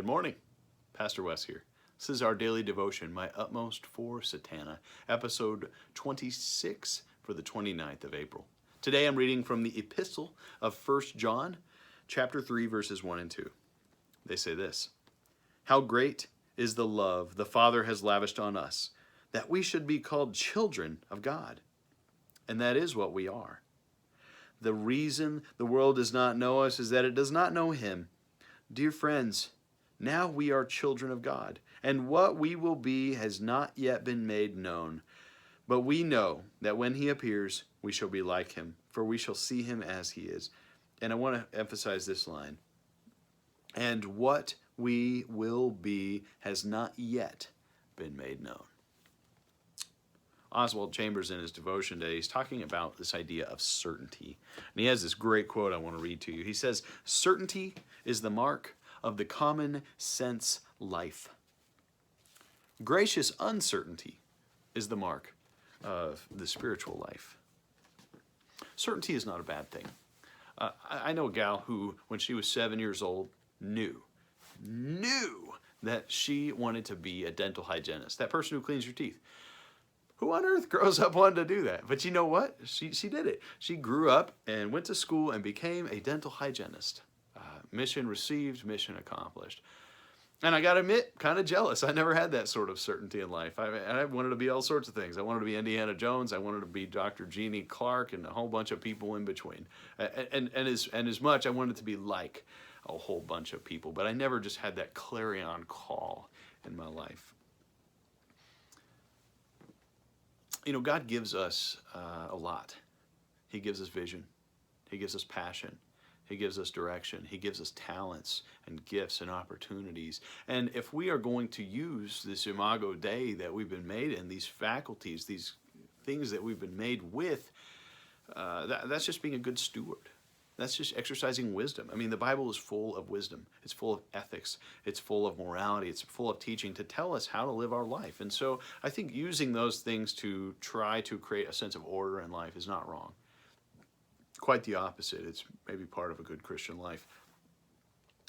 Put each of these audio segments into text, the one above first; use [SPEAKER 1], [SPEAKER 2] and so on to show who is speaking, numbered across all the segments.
[SPEAKER 1] morning. Pastor Wes here. This is our daily devotion, My Utmost for Satanta, episode 26 for the 29th of April. Today I'm reading from the epistle of 1 John, chapter 3, verses 1 and 2. They say this: How great is the love the Father has lavished on us, that we should be called children of God. And that is what we are. The reason the world does not know us is that it does not know Him. Dear friends, now we are children of God, and what we will be has not yet been made known. But we know that when He appears, we shall be like Him, for we shall see Him as He is. And I want to emphasize this line. And what we will be has not yet been made known. Oswald Chambers, in his devotion today, he's talking about this idea of certainty. And he has this great quote I want to read to you. He says, "Certainty is the mark of the common sense life. Gracious uncertainty is the mark of the spiritual life." Certainty is not a bad thing. I know a gal who, when she was 7 years old, knew that she wanted to be a dental hygienist, that person who cleans your teeth. Who on earth grows up wanting to do that? But you know what? She did it. She grew up and went to school and became a dental hygienist. Mission received, mission accomplished. And I got to admit, kind of jealous. I never had that sort of certainty in life. I wanted to be all sorts of things. I wanted to be Indiana Jones. I wanted to be Dr. Jeannie Clark and a whole bunch of people in between. And as much, I wanted to be like a whole bunch of people. But I never just had that clarion call in my life. You know, God gives us a lot. He gives us vision. He gives us passion. He gives us direction. He gives us talents and gifts and opportunities. And if we are going to use this imago Dei that we've been made in, these faculties, these things that we've been made with, that's just being a good steward. That's just exercising wisdom. I mean, the Bible is full of wisdom. It's full of ethics. It's full of morality. It's full of teaching to tell us how to live our life. And so I think using those things to try to create a sense of order in life is not wrong. Quite the opposite. It's maybe part of a good Christian life.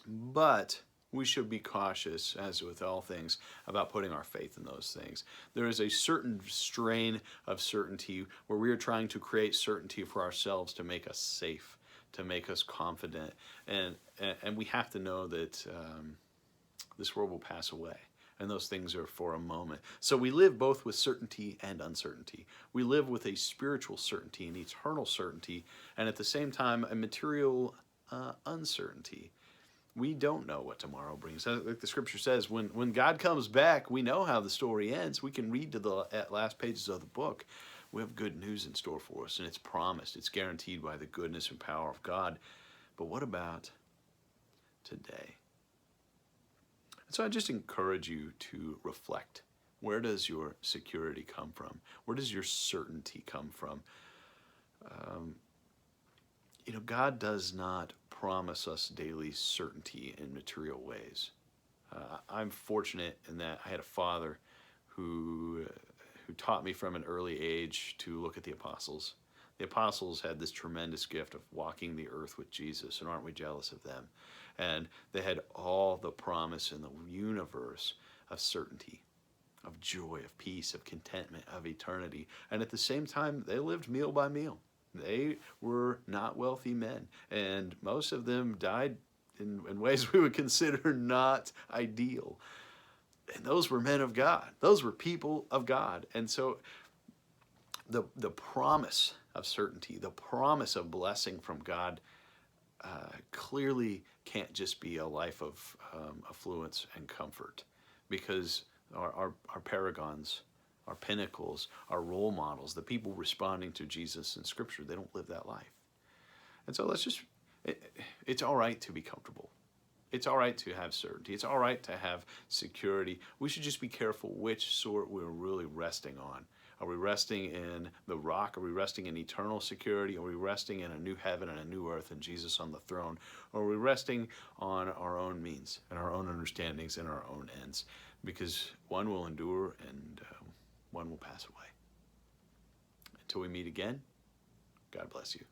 [SPEAKER 1] But we should be cautious, as with all things, about putting our faith in those things. There is a certain strain of certainty where we are trying to create certainty for ourselves to make us safe, to make us confident, and we have to know that this world will pass away, and those things are for a moment. So we live both with certainty and uncertainty. We live with a spiritual certainty, an eternal certainty, and at the same time a material uncertainty. We don't know what tomorrow brings. Like the scripture says, when God comes back, we know how the story ends. We can read to the last pages of the book. We have good news in store for us, and it's promised. It's guaranteed by the goodness and power of God. But what about today? And so I just encourage you to reflect. Where does your security come from? Where does your certainty come from? God does not promise us daily certainty in material ways. I'm fortunate in that I had a father who taught me from an early age to look at the apostles. The apostles had this tremendous gift of walking the earth with Jesus, and aren't we jealous of them? And they had all the promise in the universe of certainty, of joy, of peace, of contentment, of eternity. And at the same time, they lived meal by meal. They were not wealthy men, and most of them died in ways we would consider not ideal. And those were men of God. Those were people of God. And so the promise of certainty, the promise of blessing from God clearly can't just be a life of affluence and comfort, because our paragons, our pinnacles, our role models, the people responding to Jesus in Scripture, they don't live that life. And so it's all right to be comfortable. It's all right to have certainty. It's all right to have security. We should just be careful which sort we're really resting on. Are we resting in the rock? Are we resting in eternal security? Are we resting in a new heaven and a new earth and Jesus on the throne? Or are we resting on our own means and our own understandings and our own ends? Because one will endure and one will pass away. Until we meet again, God bless you.